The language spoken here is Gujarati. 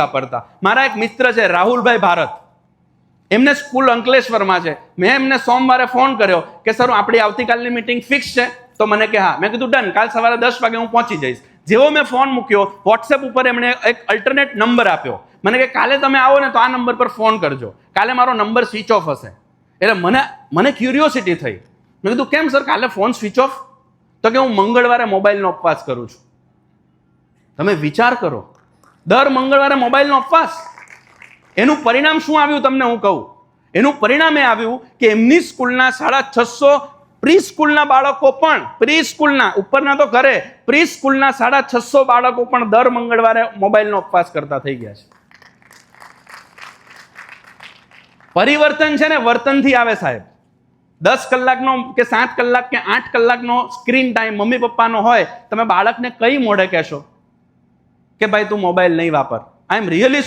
વાપરતા. મારા એક મિત્ર છે રાહુલભાઈ ભારત, એમને સ્કૂલ અંકલેશ્વરમાં છે. મેં એમને સોમવારે ફોન કર્યો કે સર આપણી આવતીકાલની મીટિંગ ફિક્સ છે? તો મને કે હા. મેં કીધું ડન, કાલ સવારે 10 વાગે હું પહોંચી જઈશ. જેવો મેં ફોન મૂક્યો, વોટ્સએપ ઉપર એમણે એક અલ્ટરનેટ નંબર આપ્યો. મને કે કાલે તમે આવો ને તો આ નંબર પર ફોન કરજો, કાલે મારો નંબર સ્વિચ ઓફ હશે. એટલે મને ક્યુરિયોસિટી થઈ. મેં કીધું કેમ સર, કાલે ફોન સ્વિચ ઓફ? તો કે હું મંગળવારે મોબાઈલનો ઉપવાસ કરું છું. તમે વિચાર કરો, દર મંગળવારે મોબાઈલનો ઉપવાસ. એનું પરિણામ શું આવ્યું તમને હું કહું. એનું પરિણામ એ આવ્યું કે એમની સ્કૂલના 650 પ્રી સ્કૂલના બાળકો પણ, પ્રી સ્કૂલના ઉપરના તો કરે, પ્રી સ્કૂલના 650 બાળકો પણ દર મંગળવારે મોબાઈલનો ઉપવાસ કરતા થઈ ગયા છે. પરિવર્તન છે ને વર્તનથી આવે સાહેબ. 10 કલાકનો કે 7 કલાક કે 8 કલાકનો સ્ક્રીન ટાઈમ મમ્મી પપ્પાનો હોય, તમે બાળકને કઈ મોઢે કહેશો કે ભાઈ તું મોબાઈલ નહીં વાપર? આઈ એમ રિયલી